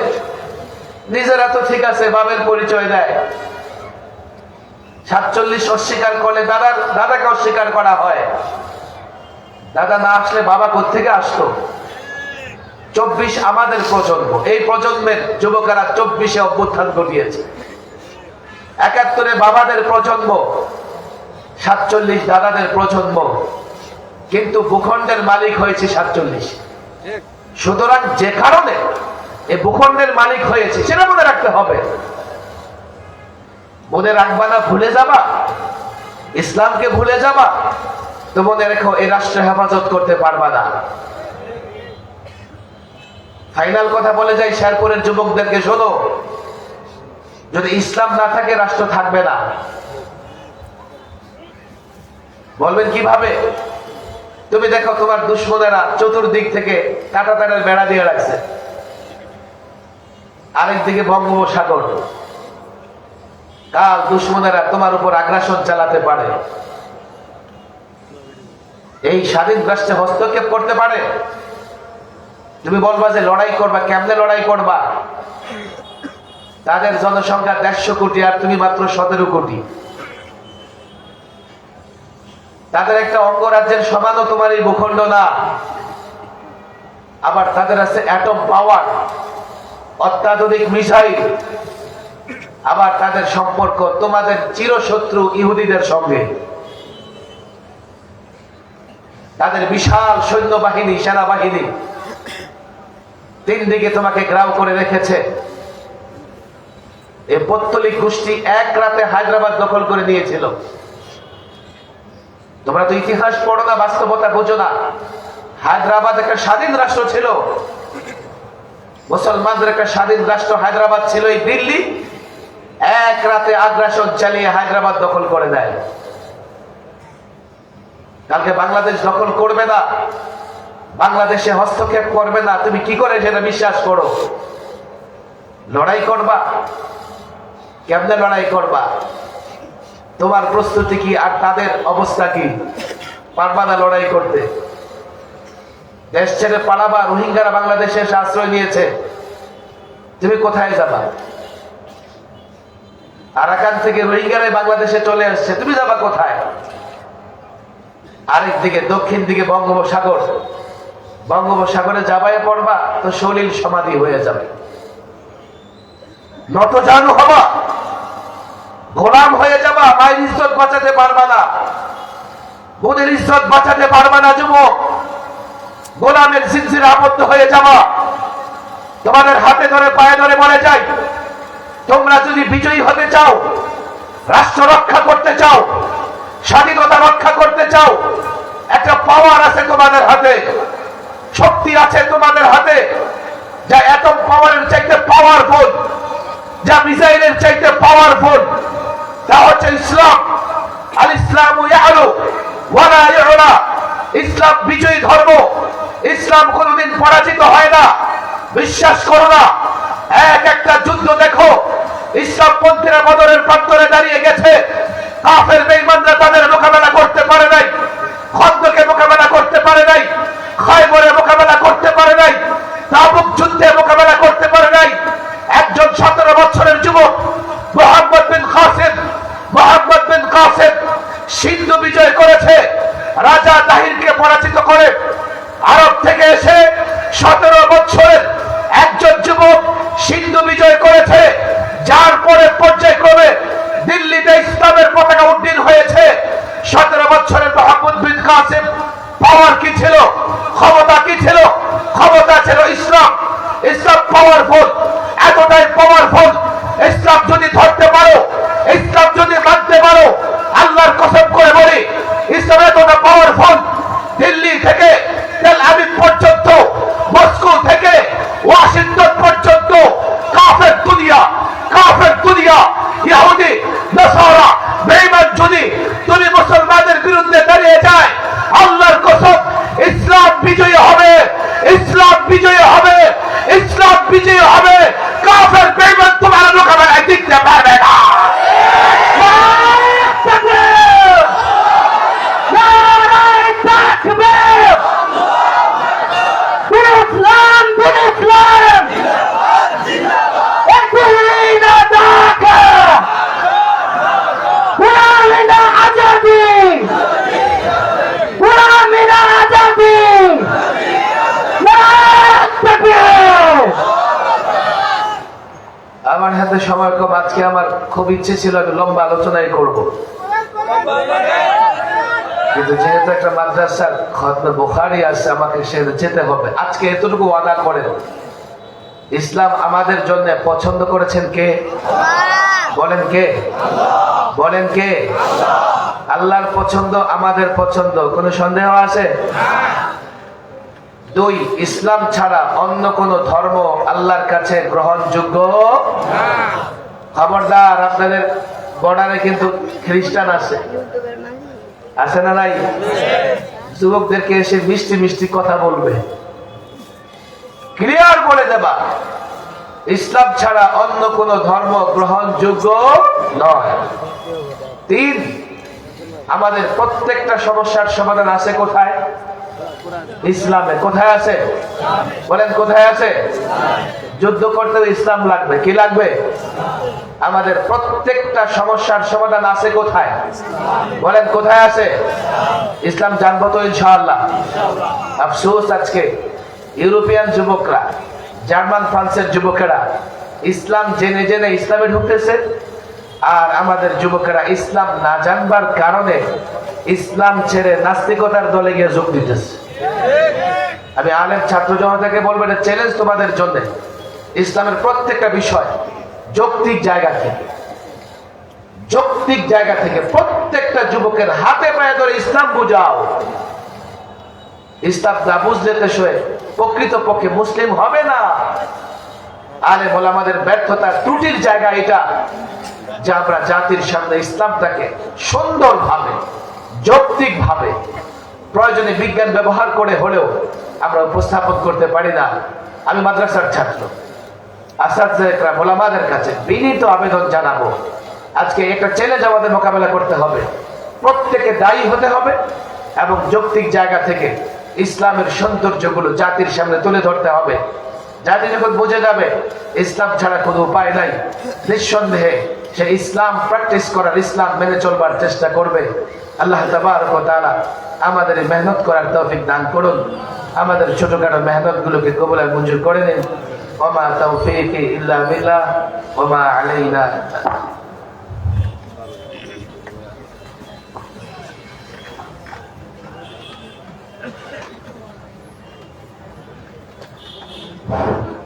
নিজেরা তো ঠিক আছে বাবার পরিচয় দেয়, ৪৭ অস্বীকার করলে দাদাকে অস্বীকার করা হয়। দাদা না আসলে বাবা কোত্থেকে আসতো? ২৪ আমাদের প্রজন্ম, এই প্রজন্মের যুবকেরা ২৪-এ অভ্যুত্থান ঘটিয়েছে। ৭১-এ বাবাদের প্রজন্ম, ৪৭ দাদাদের প্রজন্ম, কিন্তু ভূখণ্ডের মালিক হয়েছে ৪৭। সুতরাং যে কারণে এই ভূখণ্ডের মালিক হয়েছে সেটা মনে রাখতে হবে। মনে রাখবা না, ভুলে যাবা, ইসলামকে ভুলে যাবা, তো মনে রেখো এই রাষ্ট্র হেফাজত করতে পারবা না। ফাইনাল কথা বলে যাই শেরপুরের যুবকদেরকে, শোনো, যদি ইসলাম না থাকে রাষ্ট্র থাকবে না। বলবেন কিভাবে? তুমি দেখো তোমার দুশ্মনেরা চতুর্দিক থেকে কাঁটাতারের বেড়া দিয়ে রাখছে, আরেকদিকে বঙ্গোপসাগর। কাল দুশ্মনেরা তোমার উপর আগ্রাসন চালাতে পারে, এই স্বাধীন রাষ্ট্রে হস্তক্ষেপ করতে পারে। তুমি বলবা যে লড়াই করবা, কেমনে লড়াই করবা? তাদের জনসংখ্যা ১৫০ কোটি আর তুমি মাত্র ১৭ কোটি। তাদের একটা অঙ্গরাজ্যের সমানও তোমার এই ভূখণ্ড না। আবার তাদের আছে অ্যাটম পাওয়ার, অত্যাধুনিক মিসাইল। আবার তাদের সম্পর্ক তোমাদের চিরশত্রু ইহুদিদের সঙ্গে। তাদের বিশাল সৈন্যবাহিনী, সেনাবাহিনী ৩ দিকে তোমাকে গ্রাও করে রেখেছে। এই পত্তলিক গোষ্ঠী এক রাতে হায়দ্রাবাদ দখল করে নিয়েছিল। তোমরা তো ইতিহাস পড়ো না, বাস্তবতা বোঝো না। হায়দ্রাবাদ একটা স্বাধীন রাষ্ট্র ছিল, মুসলমানদের একটা স্বাধীন রাষ্ট্র হায়দ্রাবাদ ছিল। এই দিল্লি এক রাতে আগ্রাসন চালিয়ে হায়দ্রাবাদ দখল করে দেয়। কালকে বাংলাদেশ দখল করবে না, বাংলাদেশে হস্তক্ষেপ করবে না, তুমি কি করে সেটা বিশ্বাস করো? লড়াই করবা? কেমনে লড়াই করবা? তোমার প্রস্তুতি কি আর তাদের অবস্থা কি? পারবা না লড়াই করতে। দেশ ছেড়ে পালাবা, রোহিঙ্গারা বাংলাদেশে এসে আশ্রয় নিয়েছে, তুমি কোথায় যাবা? আরাকান থেকে রোহিঙ্গারাই বাংলাদেশে চলে আসছে, তুমি যাবা কোথায়? আরেকদিকে দক্ষিণ দিকে বঙ্গোপসাগর, বঙ্গোপসাগরে যাবাই পড়বা তো সলিল সমাধি হয়ে যাবে। নত জানু হবা, গোলাম হয়ে যাবা, মায়ের ইজ্জত বাঁচাতে পারবা না, বোনের ইজ্জত বাঁচাতে পারবা না। যুবক, গোলামের জিনজিরে আবদ্ধ হয়ে যাবা। তোমাদের হাতে ধরে পায়ে ধরে বলে যাই, তোমরা যদি বিজয়ী হতে চাও, রাষ্ট্র রক্ষা করতে চাও, স্বাধীনতা রক্ষা করতে চাও, একটা পাওয়ার আছে তোমাদের হাতে, শক্তি আছে তোমাদের হাতে, যা অ্যাটম পাওয়ারের চাইতে পাওয়ারফুল, যা মিসাইলের চাইতে পাওয়ারফুল। তা হচ্ছে ইসলাম। আল ইসলামু ইয়ালু ওয়ালা ইউলা। ইসলাম বিজয়ী ধর্ম, ইসলাম কোনোদিন পরাজিত হয় না। বিশ্বাস করো না? একটা যুদ্ধ দেখো, ইসলাম পন্থীরা বদরের প্রান্তরে দাঁড়িয়ে গেছে, কাফের বেঈমানরা তাদের মোকাবেলা করতে পারে নাই, খন্দকে মোকাবেলা করতে পারে নাই, খায়বরে মোকাবেলা করতে পারে নাই, তাবুক যুদ্ধে মোকাবেলা করতে পারে নাই। একজন ১৭ বছরের যুবক মুহাম্মদ বিন কাসেম সিন্ধু বিজয় করেছে, রাজা তাহিরকে পরাজিত করে। আরব থেকে এসে ১৭ বছরের একজন যুবক সিন্ধু বিজয় করেছে, যার পরে পর্যায়ক্রমে দিল্লিতে ইসলামের পতাকা উড্ডীন হয়েছে। ১৭ বছরের মুহাম্মদ বিন কাসেম পাওয়ার কি ছিল? ক্ষমতা কি ছিল? ক্ষমতা ছিল ইসলাম। ইসলাম পাওয়ারফুল, এতটাই পাওয়ারফুল। ইসলাম যদি ধরতে পারো, ইসলাম যদি মানতে পারো, আল্লাহর কসম করে বলি, ইসলাম এতটা পাওয়ারফুল, দিল্লি থেকে তেল আবিব পর্যন্ত, মস্কো থেকে ওয়াশিংটন পর্যন্ত কাফের দুনিয়া, ইহুদি নাসারা বেঈমান যদি তুমি মুসলমানদের বিরুদ্ধে দাঁড়িয়ে যায়, আল্লাহর কসম ইসলাম বিজয়ী হবে, হাতে সময় কম, আজকে আমার খুব ইচ্ছে ছিল আমি লম্বা আলোচনাই করব, কিন্তু যেহেতু একটা মাদ্রাসার খতমে বুখারী আছে আমাকে সেখানে যেতে হবে। আজকে এতটুকু ওয়াদা করেন, ইসলাম আমাদের জন্য পছন্দ করেছেন কে? বলেন কে? বলেন কে? আল্লাহর পছন্দ, আমাদের পছন্দ, কোনো সন্দেহ আছে? দুই, ইসলাম ছাড়া অন্য কোন ধর্ম আল্লাহর কাছে গ্রহণযোগ্য। খবরদার, আপনাদের বর্ডারে কিন্তু খ্রিস্টান আছে, আছে না নাই? যুবকদেরকে এসে মিষ্টি মিষ্টি কথা বলবে, ক্লিয়ার বলে দেবা ইসলাম ছাড়া অন্য কোন ধর্ম গ্রহণযোগ্য নয়। তিন, আমাদের প্রত্যেকটা সমস্যার সমাধান আছে কোথায়? ইসলামে। কোথায় আছে? বলেন কোথায় আছে? যুদ্ধ করতে ইসলাম লাগবে, কি লাগবে? আমাদের প্রত্যেকটা সমস্যার সমাধান আছে কোথায়? বলেন কোথায় আছে? ইসলাম জানবো তো ইনশাআল্লাহ। আফসোস, আজকে ইউরোপিয়ান যুবকরা, জার্মান ফ্রান্সের যুবকেরা ইসলাম জেনে জেনে ইসলামে ঢুকতেছে, আর আমাদের যুবকেরা ইসলাম না জানবার কারণে ইসলাম ছেড়ে নাস্তিকতার দলে গিয়ে যোগ দিতেছে। আমি আলেম ছাত্র জনতাকে বলবো, এটা চ্যালেঞ্জ তোমাদের জন্য। ইসলামের প্রত্যেকটা বিষয় যৌক্তিক জায়গা থেকে, যৌক্তিক জায়গা থেকে প্রত্যেকটা যুবকের হাতে পায়ে ধরে ইসলাম বুঝাও। ইসলাম না বুঝলে তো সে প্রকৃতপক্ষে মুসলিম হবে না। আলেম ওলামাদের ব্যর্থতার ত্রুটির জায়গা এটা, যে আমরা জাতির সামনে ইসলামটাকে সুন্দরভাবে, যৌক্তিকভাবে, প্রয়োজনে বিজ্ঞান ব্যবহার করে হলেও আমরা উপস্থাপন করতে পারি না। আমি মাদ্রাসার ছাত্র, আসাদজায়ে ওলামাদের কাছে বিনীত আবেদন জানাবো, আজকে একটা চ্যালেঞ্জ আমাদের মোকাবেলা করতে হবে। প্রত্যেকে দায়ী হতে হবে এবং যৌক্তিক জায়গা থেকে ইসলামের সৌন্দর্যগুলো জাতির সামনে তুলে ধরতে হবে। জাতি যখন বুঝে যাবে ইসলাম ছাড়া কোনো উপায় নাই, নিঃসন্দেহে সে ইসলাম প্র্যাকটিস করার, ইসলাম মেনে চলবার চেষ্টা করবে। আল্লাহ তাবারক ওয়া তাআলা আমাদের মেহনত করার তৌফিক দান করুন, আমাদের ছোটখাটো মেহনত গুলোকে কবুল আর মঞ্জুর করে নিন। ওয়া মা তাওফীকি ইল্লা বিল্লাহ ওয়া মা আলাইনা। Thank you.